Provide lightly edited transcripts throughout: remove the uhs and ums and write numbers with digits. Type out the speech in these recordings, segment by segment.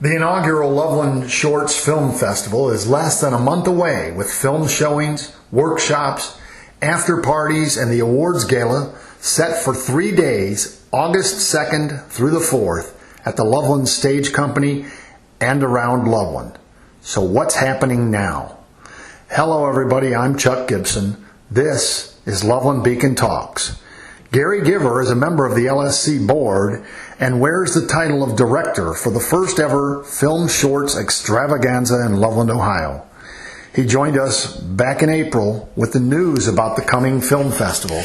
The inaugural Loveland Shorts Film Festival is less than a month away, with film showings, workshops, after parties, and the awards gala set for 3 days, August 2nd through the 4th, at the Loveland Stage Company and around Loveland. So what's happening now? Hello everybody, I'm Chuck Gibson. This is Loveland Beacon Talks. Gary Giver is a member of the LSC board and wears the title of director for the first ever film shorts extravaganza in Loveland, Ohio. He joined us back in April with the news about the coming film festival.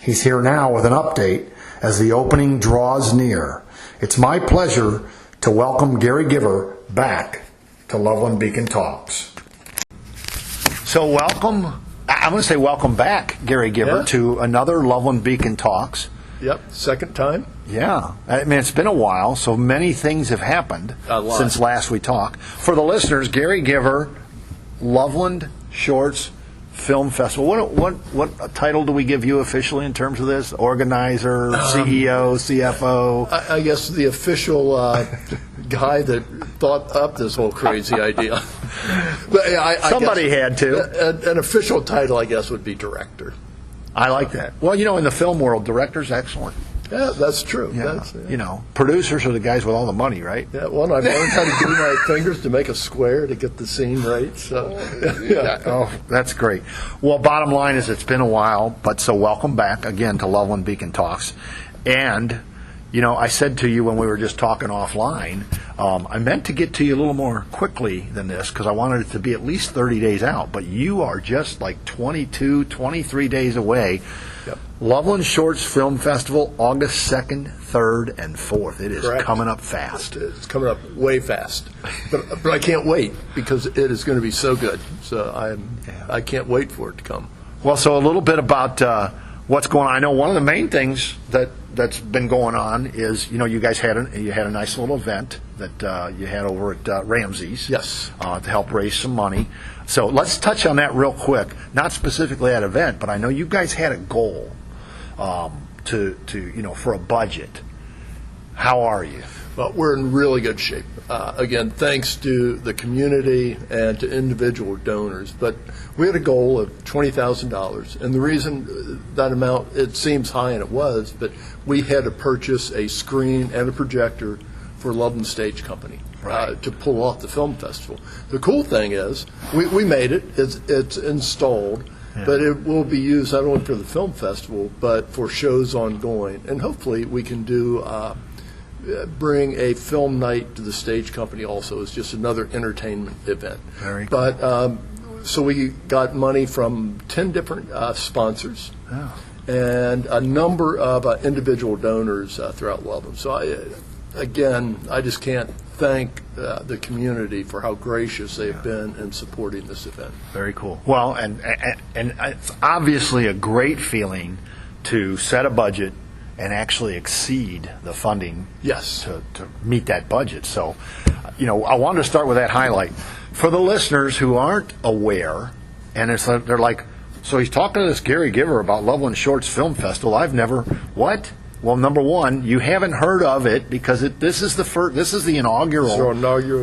He's here now with an update as the opening draws near. It's my pleasure to welcome Gary Giver back to Loveland Beacon Talks. So I'm going to say welcome back, Gary Giver, to another Loveland Beacon Talks. Yep, second time. Yeah. I mean, it's been a while, so many things have happened since last we talked. For the listeners, Gary Giver, Loveland Shorts Film Festival. What title do we give you officially in terms of this? Organizer, CEO, CFO? I guess the official guy that thought up this whole crazy idea. But Somebody had to. An official title, I guess, would be director. I like that. Well, in the film world, director's excellent. Yeah, that's true. Yeah. Producers are the guys with all the money, right? Yeah, well, I've learned how to do my fingers to make a square to get the scene right. So, yeah. Oh, that's great. Well, bottom line is it's been a while, but so welcome back again to Loveland Beacon Talks. And, I said to you when we were just talking offline, I meant to get to you a little more quickly than this because I wanted it to be at least 30 days out, but you are just like 22, 23 days away. Yep. Loveland Shorts Film Festival, August 2nd, 3rd, and 4th. It is coming up fast. It's coming up way fast. But I can't wait because it is going to be so good. So I can't wait for it to come. Well, so a little bit about what's going on. I know one of the main things that's been going on is, you guys had a nice little event that you had over at Ramsey's. Yes. To help raise some money. So let's touch on that real quick. Not specifically that event, but I know you guys had a goal for a budget. How are you? Well, we're in really good shape. Again, thanks to the community and to individual donors. But we had a goal of $20,000. And the reason that amount, it seems high, and it was, but we had to purchase a screen and a projector for Loveland Stage Company to pull off the film festival. The cool thing is we made it. It's installed. Yeah. But it will be used not only for the film festival, but for shows ongoing. And hopefully we can bring a film night to the Stage Company also. It's just another entertainment event. Very cool. But so we got money from 10 different sponsors and a number of individual donors throughout Loveland. So I just can't thank the community for how gracious they've been in supporting this event. Very cool. Well, and it's obviously a great feeling to set a budget and actually exceed the funding to meet that budget. So, I wanted to start with that highlight. For the listeners who aren't aware, and they're like, so he's talking to this Gary Giver about Loveland Shorts Film Festival. I've never, what? Well, number one, you haven't heard of it because this is the inaugural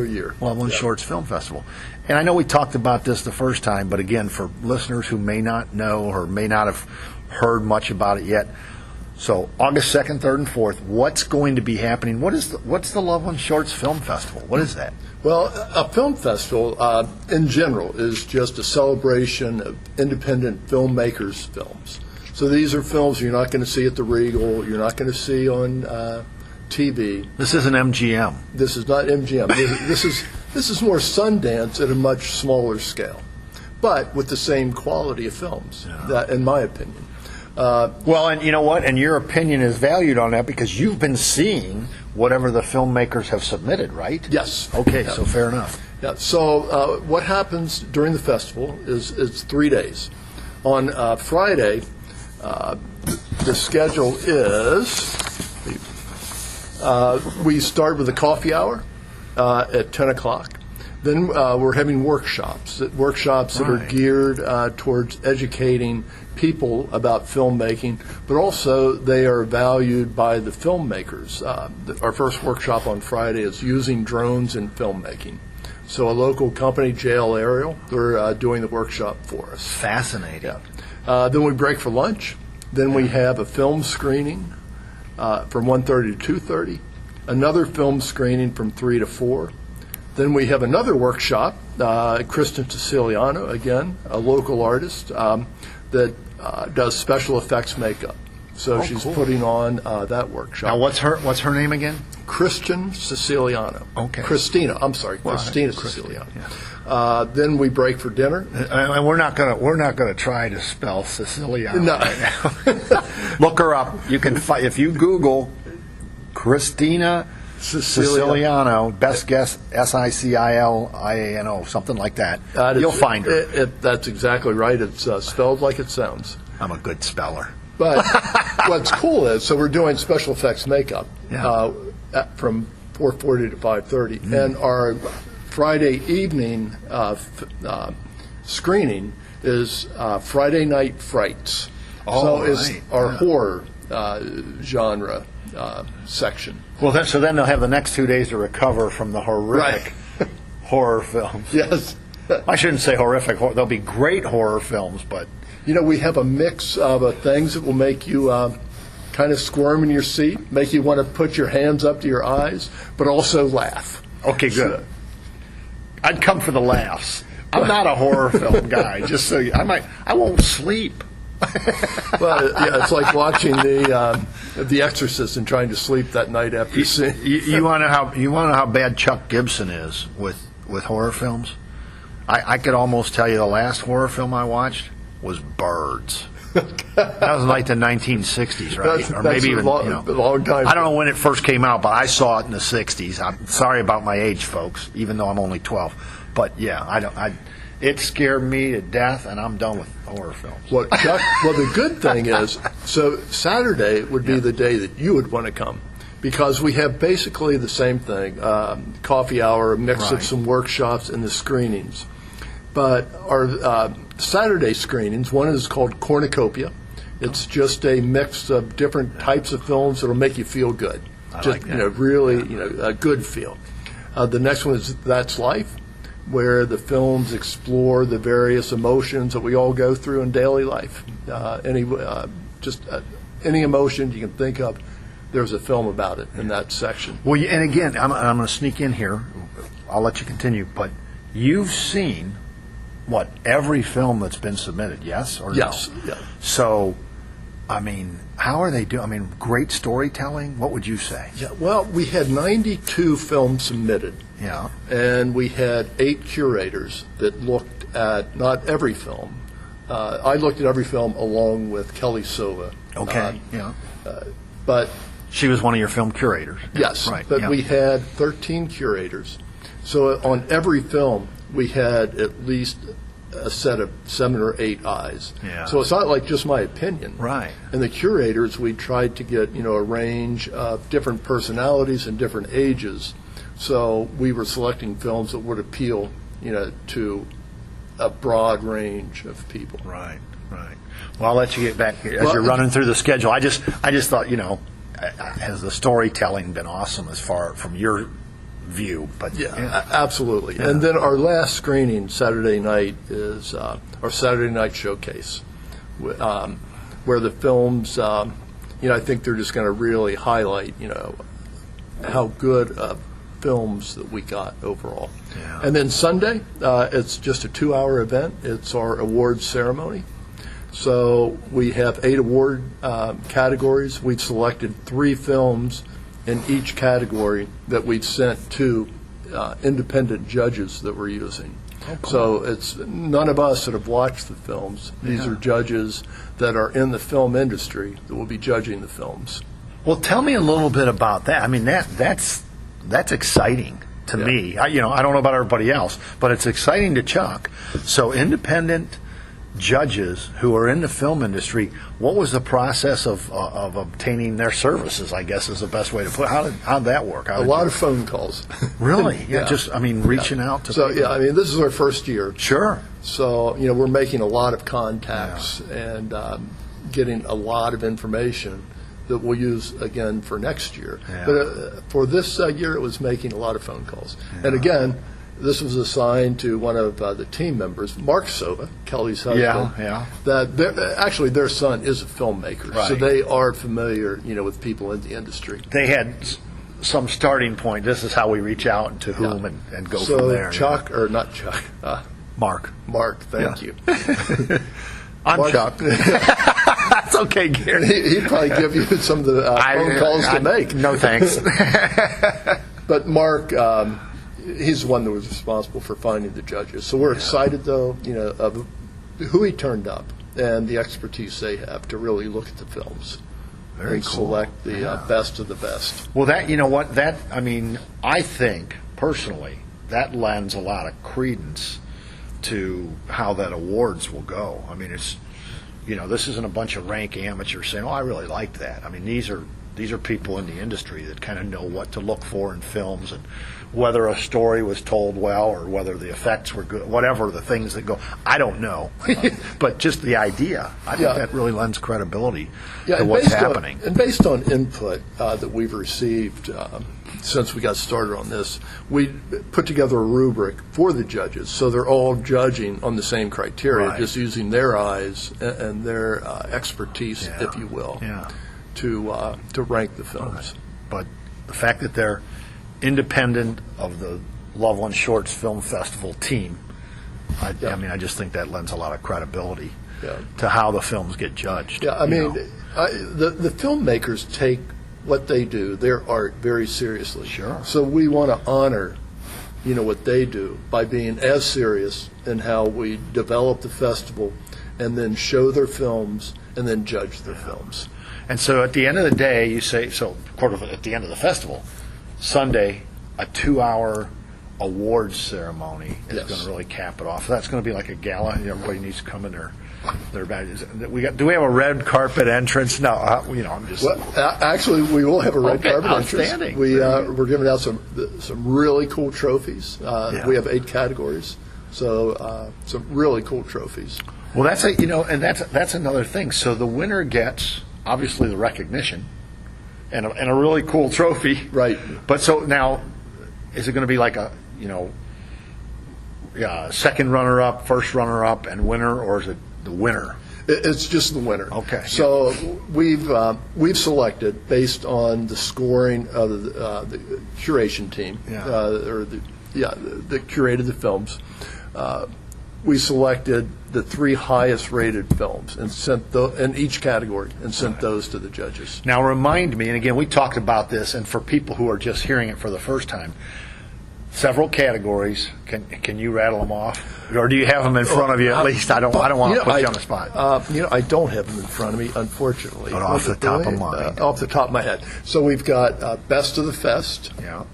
year Loveland Shorts Film Festival. And I know we talked about this the first time, but again, for listeners who may not know or may not have heard much about it yet, so August 2nd, 3rd, and 4th, what's going to be happening? What's the Loveland Shorts Film Festival? What is that? Well, a film festival, in general, is just a celebration of independent filmmakers' films. So these are films you're not going to see at the Regal, you're not going to see on TV. This isn't MGM. This is not MGM. This is more Sundance at a much smaller scale, but with the same quality of films, in my opinion. Well, and you know what? And your opinion is valued on that because you've been seeing whatever the filmmakers have submitted, right? Yes. Okay, so fair enough. Yeah. So what happens during the festival is it's 3 days. On Friday, the schedule is we start with a coffee hour at 10 o'clock. Then we're having workshops that are geared towards educating people about filmmaking, but also they are valued by the filmmakers. Our first workshop on Friday is using drones in filmmaking. So a local company, JL Aerial, they're doing the workshop for us. Fascinating. Then we break for lunch. Then we have a film screening from 1:30 to 2:30, another film screening from 3 to 4. Then we have another workshop, Kristen Siciliano, again, a local artist that does special effects makeup. So she's cool. putting on that workshop. Now, what's her name again? Christian Siciliano. Okay. Christina Siciliano. Yeah. Then we break for dinner. And we're not gonna try to spell Siciliano. No. Right now. Look her up. You can if you Google Christina Siciliano, best guess Siciliano, something like that. You'll find her. That's exactly right. It's spelled like it sounds. I'm a good speller. But what's cool is, so we're doing special effects makeup from 4:40 to 5:30, and our Friday evening screening is Friday Night Frights. So it's our horror genre section. Well, so then they'll have the next 2 days to recover from the horrific horror films. Yes. I shouldn't say horrific. There'll be great horror films, but we have a mix of things that will make you kind of squirm in your seat, make you want to put your hands up to your eyes, but also laugh. Okay, good. I'd come for the laughs. I'm not a horror film guy. Just so I won't sleep. Well, yeah, it's like watching The Exorcist and trying to sleep that night after seeing. You want to know how bad Chuck Gibson is with horror films? I could almost tell you the last horror film I watched was Birds. That was like the 1960s, right? Or maybe even a long time. I don't know when it first came out, but I saw it in the 60s. I'm sorry about my age, folks, even though I'm only 12. But yeah, it scared me to death, and I'm done with horror films. Well, Chuck, the good thing is, so Saturday would be the day that you would want to come, because we have basically the same thing, coffee hour, a mix of some workshops and the screenings. But our Saturday screenings, one is called Cornucopia. It's just a mix of different types of films that will make you feel good. Really, a good feel. The next one is That's Life, where the films explore the various emotions that we all go through in daily life. Any emotion you can think of, there's a film about it in that section. Well, and again, I'm going to sneak in here. I'll let you continue, but you've seen every film that's been submitted, yes or no? Yes. Yeah. So, how are they doing? Great storytelling. What would you say? Yeah. Well, we had 92 films submitted. Yeah. And we had 8 curators that looked at not every film. I looked at every film along with Kelly Silva. Okay. But she was one of your film curators. Yes. Right. But we had 13 curators. So on every film, we had at least a set of 7 or 8 eyes. Yeah. So it's not like just my opinion. Right. And the curators, we tried to get a range of different personalities and different ages. So we were selecting films that would appeal, to a broad range of people. Right. Well, I'll let you get back here as you're running through the schedule. I just thought, has the storytelling been awesome as far from your view? But absolutely. Yeah. And then our last screening Saturday night is our Saturday night showcase, where the films, I think they're just going to really highlight, how good films that we got overall. Yeah. And then Sunday, it's just a 2-hour event. It's our awards ceremony. So we have 8 award categories. We've selected 3 films in each category that we've sent to independent judges that we're using. Oh, cool. So it's none of us that have watched the films. These are judges that are in the film industry that will be judging the films. Well, tell me a little bit about that. That's exciting to me. I don't know about everybody else, but it's exciting to Chuck. So independent judges who are in the film industry, what was the process of obtaining their services, I guess is the best way to put it. How'd that work? A lot of phone calls. Really? Reaching out to people. So, this is our first year. Sure. So, we're making a lot of contacts and getting a lot of information that we'll use again for next year. Yeah. But for this year, it was making a lot of phone calls. And again, this was assigned to one of the team members, Mark Sova, Kelly's husband. That actually their son is a filmmaker, so they are familiar, with people in the industry. They had some starting point. This is how we reach out to whom and go from there. Chuck, or not Chuck, Mark, thank you. I'm Mark, Chuck. That's okay, Gary. He'd probably give you some of the phone calls to make. No thanks. But Mark, he's the one that was responsible for finding the judges. So we're excited, though, of who he turned up and the expertise they have to really look at the films. Very and cool. Select the best of the best. Well, I think, personally, that lends a lot of credence to how that awards will go. I mean, it's, this isn't a bunch of rank amateurs saying, "Oh, I really liked that." I mean, these are people in the industry that kind of know what to look for in films and whether a story was told well or whether the effects were good, whatever the things that go. I don't know, but just the idea, I think that really lends credibility to what's happening. And based on input that we've received since we got started on this, we put together a rubric for the judges, so they're all judging on the same criteria, just using their eyes and their expertise, if you will, to rank the films. But the fact that they're independent of the Loveland Shorts Film Festival team, I just think that lends a lot of credibility to how the films get judged. Yeah, the filmmakers take what they do, their art, very seriously. Sure. So we want to honor, what they do by being as serious in how we develop the festival and then show their films and then judge their films. And so at the end of the day, you say, at the end of the festival, Sunday, a 2-hour awards ceremony is going to really cap it off. That's going to be like a gala. Everybody needs to come in their badges. Do we have a red carpet entrance? No, I'm just. Well, actually, we will have a red carpet outstanding. entrance. We're giving out some really cool trophies. We have 8 categories, so some really cool trophies. Well, that's another thing. So the winner gets obviously the recognition and a really cool trophy. Right. But so now, is it going to be like a second runner-up, first runner-up, and winner, or is it the winner? It's just the winner. Okay. So we've selected based on the scoring of the curation team, that curated the films. We selected the 3 highest rated films and sent in each category and sent those to the judges. Now remind me, and again, we talked about this, and for people who are just hearing it for the first time, several categories. Can you rattle them off, or do you have them in front of you at least? I don't want to put you on the spot. I don't have them in front of me, unfortunately. But off the top of mind. Off the top of my head. So we've got Best of the Fest. Yeah.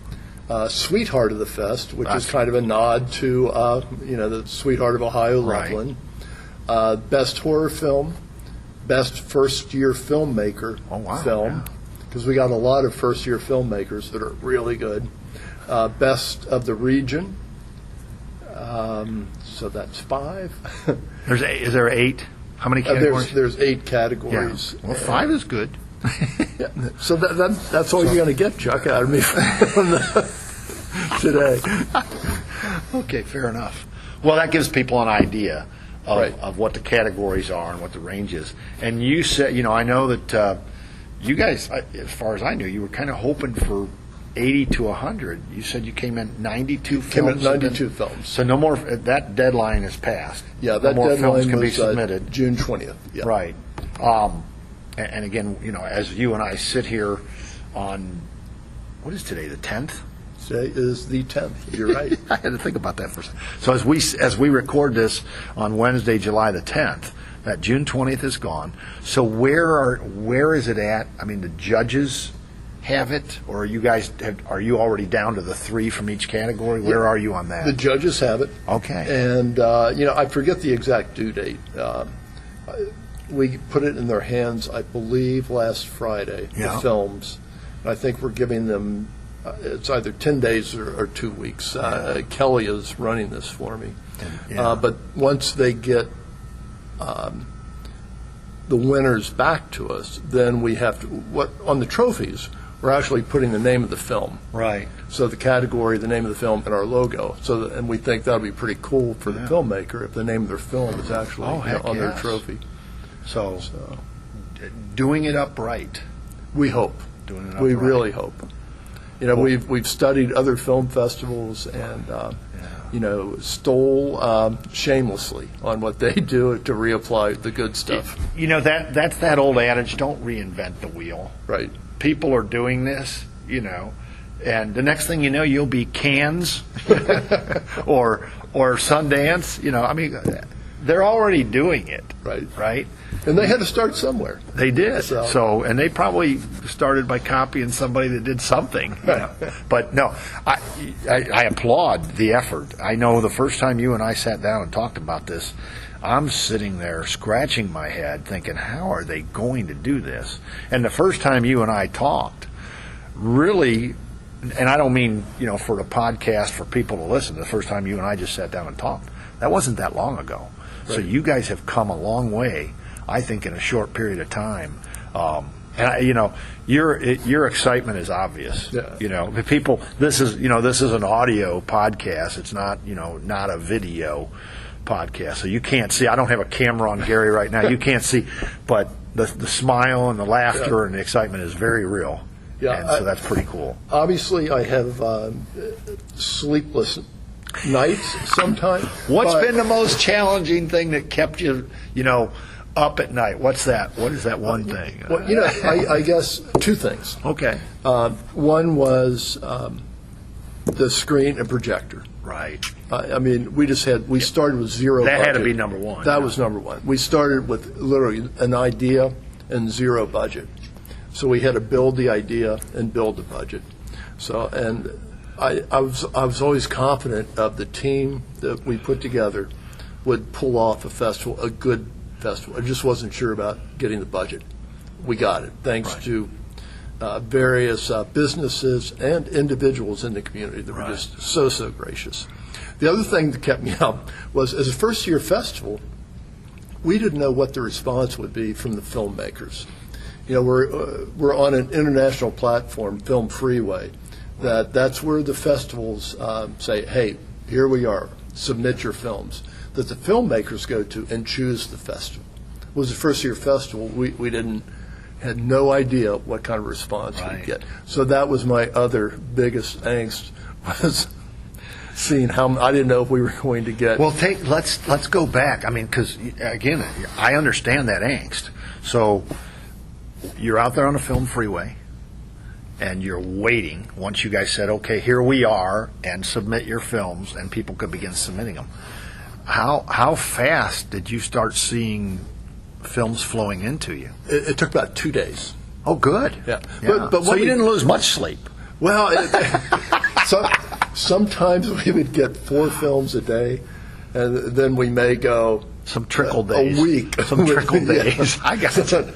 Sweetheart of the Fest, which is kind of a nod to the Sweetheart of Ohio, Loveland. Best horror film, best first-year filmmaker film, because we got a lot of first-year filmmakers that are really good. Best of the region, so that's 5. Is there 8? How many categories? There's 8 categories. Yeah. Well, 5 is good. So that's all you're going to get, Chuck, out of me today. Okay, fair enough. Well, that gives people an idea of what the categories are and what the range is. And you said, I know that you guys, as far as I knew, you were kind of hoping for 80 to 100. You said you came in 92 films. Came in 92 films. So no more. That deadline is passed. Yeah, that no more deadline films can be was submitted. June 20th. Yeah. Right. And again, as you and I sit here on, what is today, the 10th? Today is the 10th. You're right. I had to think about that for a second. So as we record this on Wednesday, July the 10th, that June 20th is gone. So where is it at? I mean, the judges have it, or are you already down to the 3 from each category? Where are you on that? The judges have it. Okay. And I forget the exact due date. We put it in their hands, I believe, last Friday. The films. And I think we're giving them it's either 10 days or 2 weeks. Kelly is running this for me. But once they get the winners back to us, then we have to, on the trophies, we're actually putting the name of the film. Right. So the category, the name of the film, and our logo. And we think that would be pretty cool for the filmmaker if the name of their film is actually on their trophy. So doing it upright. We hope. Doing it upright. We really hope. We've studied other film festivals and stole shamelessly on what they do to reapply the good stuff. That's that old adage: don't reinvent the wheel. Right. People are doing this, and the next thing you know, you'll be Cannes or Sundance. They're already doing it. Right. And they had to start somewhere. They did. And they probably started by copying somebody that did something. But no, I applaud the effort. I know the first time you and I sat down and talked about this, I'm sitting there scratching my head thinking, how are they going to do this? And the first time you and I talked, really, and I don't mean, for the podcast for people to listen, the first time you and I just sat down and talked, that wasn't that long ago. Right. So you guys have come a long way, I think, in a short period of time. Your excitement is obvious. Yeah. People, this is an audio podcast. It's not, not a video podcast. So you can't see. I don't have a camera on Gary right now. You can't see, but the smile and the laughter and the excitement is very real. Yeah. And so that's pretty cool. Obviously, I have sleepless nights sometimes. What's been the most challenging thing that kept you, up at night? What's that? What is that one thing? Well, I guess two things. Okay. One was the screen and projector. Right. We started with zero budget. That had to be number one. That was number one. We started with literally an idea and zero budget. So we had to build the idea and build the budget. So, and I was always confident of the team that we put together would pull off a good festival. I just wasn't sure about getting the budget. We got it, thanks to various businesses and individuals in the community that were just so gracious. The other thing that kept me up was, as a first-year festival, we didn't know what the response would be from the filmmakers. We're on an international platform, Film Freeway, that's where the festivals say, hey, here we are, submit your films, that the filmmakers go to and choose the festival. It was a first-year festival. We had no idea what kind of response we'd get. So that was my other biggest angst, was seeing how I didn't know if we were going to get. Well, let's go back. Because again, I understand that angst. So you're out there on a film freeway, and you're waiting. Once you guys said, okay, here we are, and submit your films, and people could begin submitting them. How fast did you start seeing films flowing into you? It took about 2 days. Oh, good. Yeah. But so you didn't lose much sleep. Well, sometimes we would get 4 films a day, and then we may go some trickle days. A week. Some trickle days. I got it.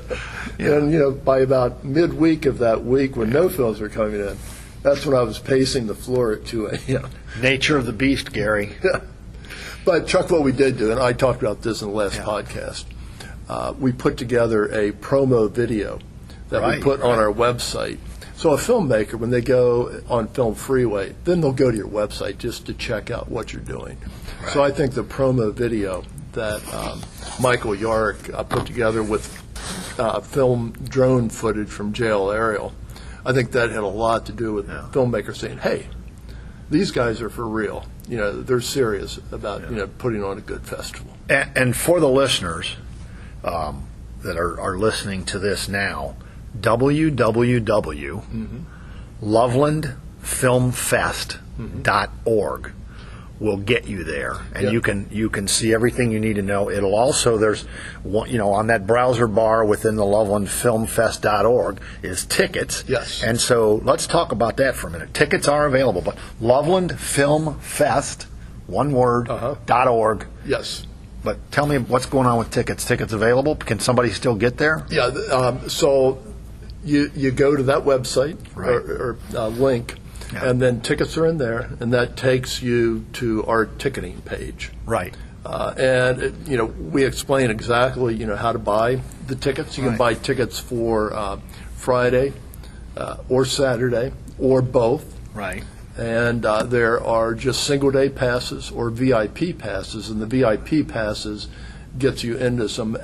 Yeah. And by about midweek of that week, when no films were coming in, that's when I was pacing the floor at 2 a.m. Nature of the beast, Gary. Yeah. But Chuck, what we did do, and I talked about this in the last podcast, we put together a promo video that we put on our website. So a filmmaker, when they go on Film Freeway, then they'll go to your website just to check out what you're doing. Right. So I think the promo video that Michael Yarrick put together with film drone footage from JL Aerial, I think that had a lot to do with filmmakers saying, hey, these guys are for real. They're serious about putting on a good festival. And for the listeners that are listening to this now, www.lovelandfilmfest.org will get you there, and you can see everything you need to know. It'll also, there's one, on that browser bar within the lovelandfilmfest.org is tickets. Yes. And so let's talk about that for a minute. Tickets are available, but Loveland Film Fest, one word, .org. Yes. But tell me what's going on with tickets. Tickets available? Can somebody still get there? Yeah. So you go to that website or link, Yeah. And then tickets are in there, and that takes you to our ticketing page. Right. We explain exactly, how to buy the tickets. You can buy tickets for Friday or Saturday or both. Right. And there are just single-day passes or VIP passes, and the VIP passes gets you into some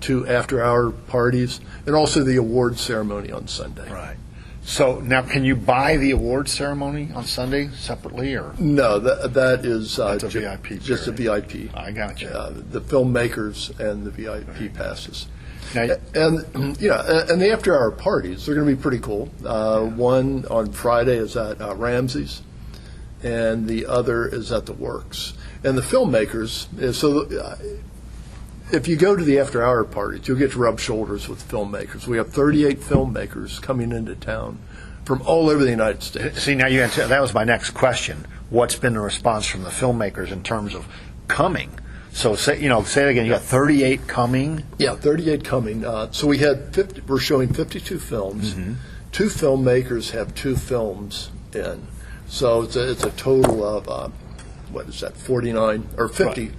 2 after-hour parties, and also the award ceremony on Sunday. Right. So now, can you buy the award ceremony on Sunday separately, or No, that is That's a VIP just a period. VIP. I got you. The filmmakers and the VIP passes. Now, And and the after-hour parties, they're going to be pretty cool. One on Friday is at Ramsey's, and the other is at the Works. And the filmmakers, if you go to the after-hour parties, you'll get to rub shoulders with filmmakers. We have 38 filmmakers coming into town from all over the United States. see, now that was my next question. What's been the response from the filmmakers in terms of coming? So say it again. You got 38 coming. Yeah, 38 coming. So we're showing 52 films. Mm-hmm. 2 filmmakers have 2 films in. So it's a total of, 49 or 50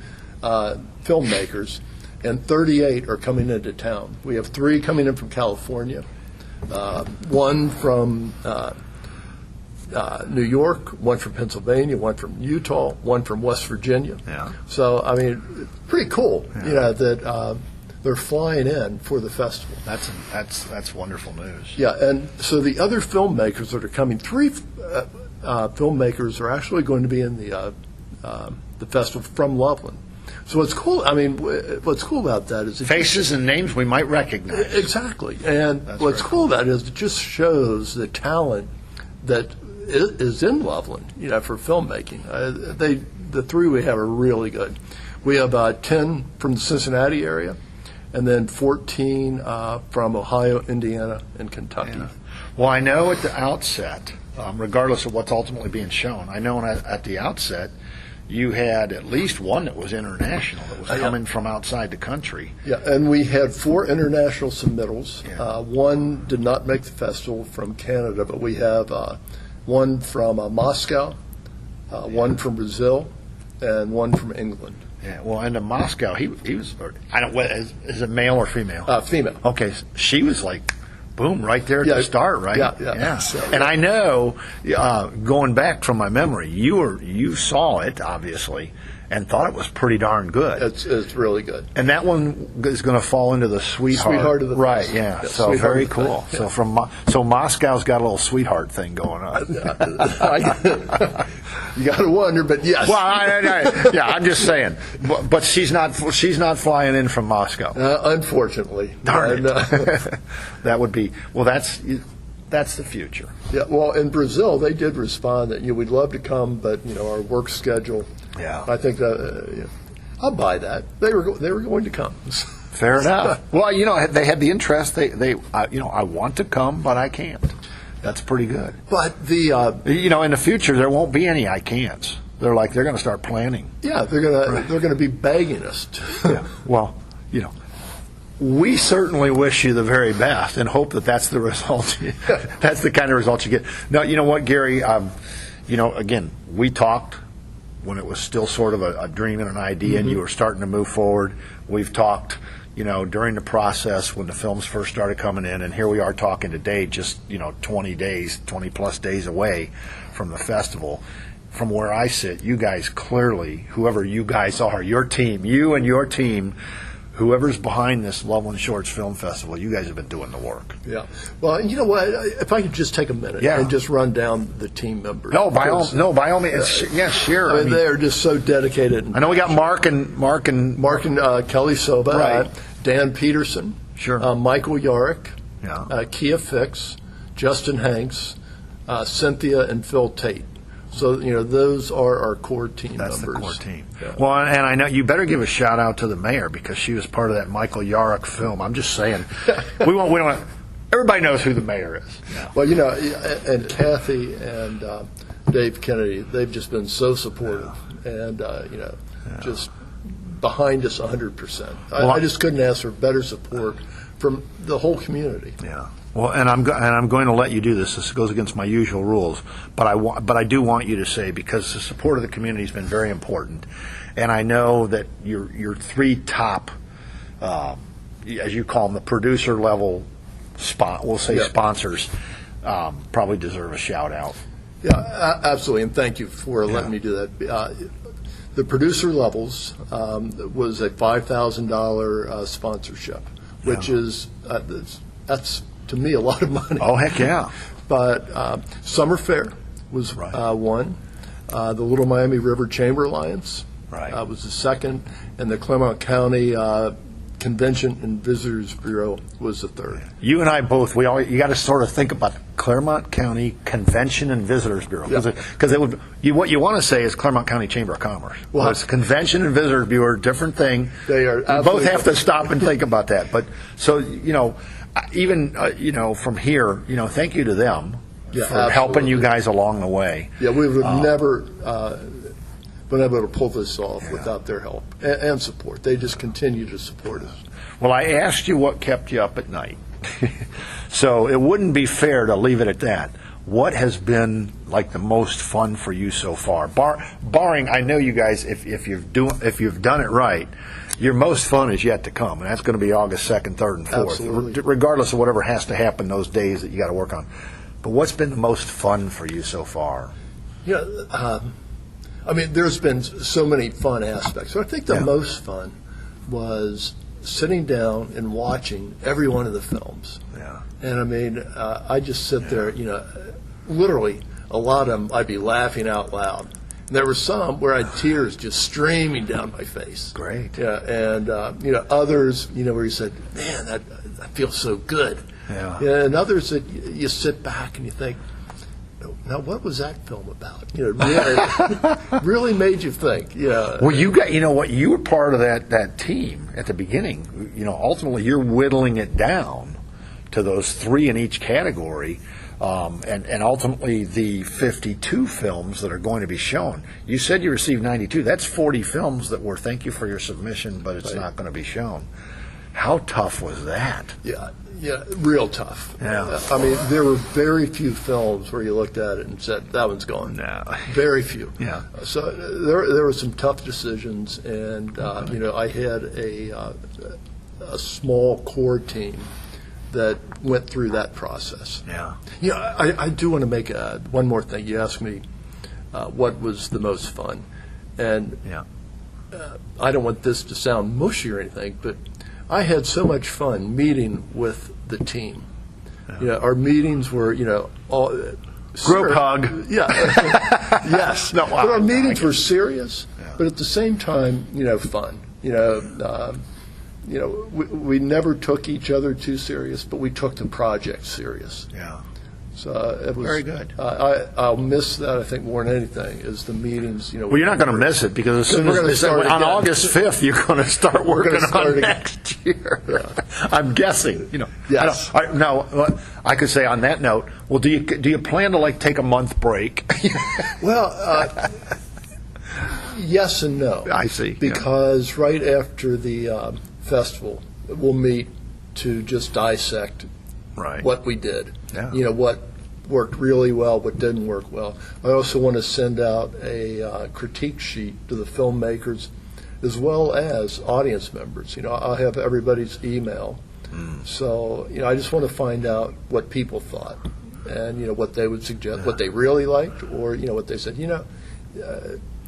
filmmakers, and 38 are coming into town. We have 3 coming in from California, 1 from New York, 1 from Pennsylvania, 1 from Utah, 1 from West Virginia. Yeah. So, it's pretty cool, that they're flying in for the festival. That's wonderful news. Yeah, and so the other filmmakers that are coming, 3 filmmakers are actually going to be in the festival from Loveland. So what's cool? What's cool about that is Faces and names we might recognize. Exactly, and That's what's very cool about it is it just shows the talent that is in Loveland, for filmmaking. The 3 we have are really good. We have 10 from the Cincinnati area, and then 14 from Ohio, Indiana, and Kentucky. Yeah. Well, I know at the outset, regardless of what's ultimately being shown, I know at the outset you had at least one that was international, that was coming from outside the country. Yeah, and we had 4 international submittals. Yeah. 1 did not make the festival from Canada, but we have 1 from Moscow, 1 from Brazil, and 1 from England. Yeah. Well, and in Moscow, he was. I don't. What is it, male or female? Female. Okay, she was like, boom, right there at the start, right? Yeah. So, and I know, going back from my memory, you saw it obviously, and thought it was pretty darn good. It's really good. And that one is going to fall into the sweetheart of the right? festival. Yeah. Yeah, So sweetheart very of the cool. festival. So Moscow's got a little sweetheart thing going on. You got to wonder, but yes. Well, I'm just saying. But she's not flying in from Moscow. Unfortunately. Darn it. That would be that's the future. Yeah. Well, in Brazil, they did respond that we'd love to come, but our work schedule. Yeah. I think that I'll buy that. They were going to come. Fair enough. Well, they had the interest. I want to come, but I can't. That's pretty good. But the in the future there won't be any I can'ts. They're going to start planning. Yeah, they're gonna be begging us to. Yeah. Well, we certainly wish you the very best and hope that that's the result. That's the kind of result you get. No, you know what, Gary? Again, we talked when it was still sort of a dream and an idea, and you were starting to move forward. We've talked, during the process when the films first started coming in, and here we are talking today, just 20 plus days away from the festival. From where I sit, you guys clearly, whoever you guys are, your team, you and your team, whoever's behind this Loveland Shorts Film Festival, you guys have been doing the work. Yeah. Well, you know what? If I could just take a minute and just run down the team members. By all means. Yes, sure. They're just so dedicated. I know we got Mark and Kelly Soba, right. Dan Peterson, sure, Michael Yarrick, yeah. Kia Fix, Justin Hanks, Cynthia, and Phil Tate. So, those are our core team members. That's the core team. Yeah. Well, and I know you better give a shout out to the mayor because she was part of that Michael Yarrick film. I'm just saying, we don't. Everybody knows who the mayor is. Yeah. Well, and Kathy and Dave Kennedy, they've just been so supportive and just behind us 100%. I just couldn't ask for better support from the whole community. Yeah. Well, and I'm going to let you do this. This goes against my usual rules, but I do want you to say, because the support of the community has been very important, and I know that your three top, as you call them, the producer level, sponsors, probably deserve a shout out. Yeah, absolutely, and thank you for letting me do that. The producer levels was a $5,000 sponsorship, which is that's to me a lot of money. Oh, heck yeah! But Summer Fair was one. The Little Miami River Chamber Alliance was the second, and the Claremont County Convention and Visitors Bureau was the third. You and I both, you got to sort of think about Claremont County Convention and Visitors Bureau, because what you want to say is Claremont County Chamber of Commerce. Well, it's Convention and Visitors Bureau, different thing. They are. You both have to stop and think about that. But so even from here, thank you to them for helping you guys along the way. Yeah, we would have never been able to pull this off without their help and support. They just continue to support us. Well, I asked you what kept you up at night, so it wouldn't be fair to leave it at that. What has been like the most fun for you so far? Barring, I know you guys, if you've done it right, your most fun is yet to come, and that's going to be August 2nd, 3rd, and 4th, Absolutely. Regardless of whatever has to happen those days that you got to work on. But what's been the most fun for you so far? I mean, there's been so many fun aspects. So I think the most fun was sitting down and watching every one of the films. Yeah. And I mean, I just sit there, literally a lot of them I'd be laughing out loud. And there were some where I had tears just streaming down my face. Great. Yeah, and others, where you said, man, that feels so good. Yeah. And others that you sit back and you think, now, what was that film about? Really made you think. Yeah. Well, you were part of that team at the beginning. Ultimately, you're whittling it down to those three in each category, and ultimately the 52 films that are going to be shown. You said you received 92. That's 40 films that were thank you for your submission, but it's not going to be shown. How tough was that? Yeah, real tough. Yeah. I mean, there were very few films where you looked at it and said, that one's gone. No. Very few. Yeah. So there were some tough decisions, and, I had a small core team that went through that process. Yeah. I do want to make one more thing. You asked me what was the most fun, and I don't want this to sound mushy or anything, but I had so much fun meeting with the team. Our meetings were, all group hug. Yeah. Yes. No, but our meetings were serious, but at the same time, fun. We never took each other too serious, but we took the project serious. Yeah. So it was very good. I'll miss that. I think more than anything is the meetings. Well, you're not going to miss it because as soon as on August 5th, you're going to start working on next year. Yeah. I'm guessing. Yes. I could say on that note. Well, do you plan to take a month break? Well, yes and no. I see. Because right after the festival, we'll meet to just dissect what we did. Yeah. What worked really well, what didn't work well. I also want to send out a critique sheet to the filmmakers as well as audience members. I'll have everybody's email. So, I just want to find out what people thought and, what they would suggest, what they really liked, or, what they said, you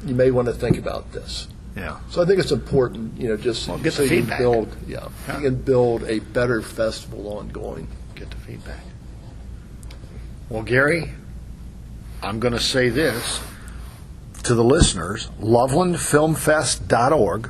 may want to think about this. Yeah. So I think it's important, just get so the you feedback. you can build a better festival ongoing. Get the feedback. Well, Gary, I'm going to say this to the listeners, lovelandfilmfest.org.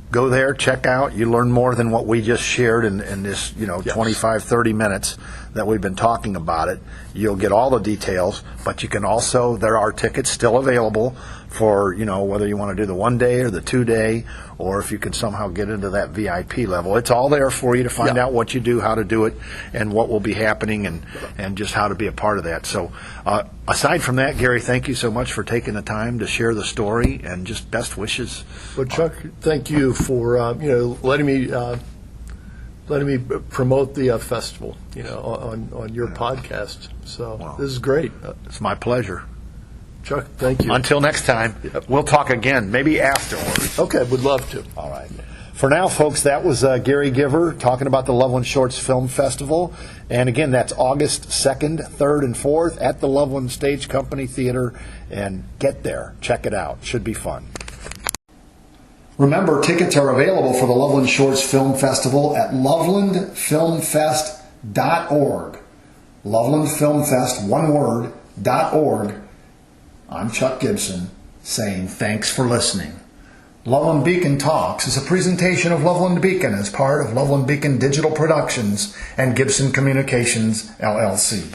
Go there, check out. You learn more than what we just shared in this, 25, 30 minutes that we've been talking about it. You'll get all the details, but you can also, there are tickets still available for, whether you want to do the 1 day or the 2 day, or if you can somehow get into that VIP level. It's all there for you to find out what you do, how to do it, and what will be happening, and just how to be a part of that. So aside from that, Gary, thank you so much for taking the time to share the story, and just best wishes. Well, Chuck, thank you for letting me letting me promote the festival, on your podcast. So this is great. It's my pleasure. Chuck, thank you. Until next time, we'll talk again, maybe afterwards. Okay, would love to. All right. For now, folks, that was Gary Giver talking about the Loveland Shorts Film Festival. And again, that's August 2nd, 3rd, and 4th at the Loveland Stage Company Theater. And get there. Check it out. Should be fun. Remember, tickets are available for the Loveland Shorts Film Festival at lovelandfilmfest.org. Loveland Film Fest, one word, .org. I'm Chuck Gibson, saying thanks for listening. Loveland Beacon Talks is a presentation of Loveland Beacon as part of Loveland Beacon Digital Productions and Gibson Communications, LLC.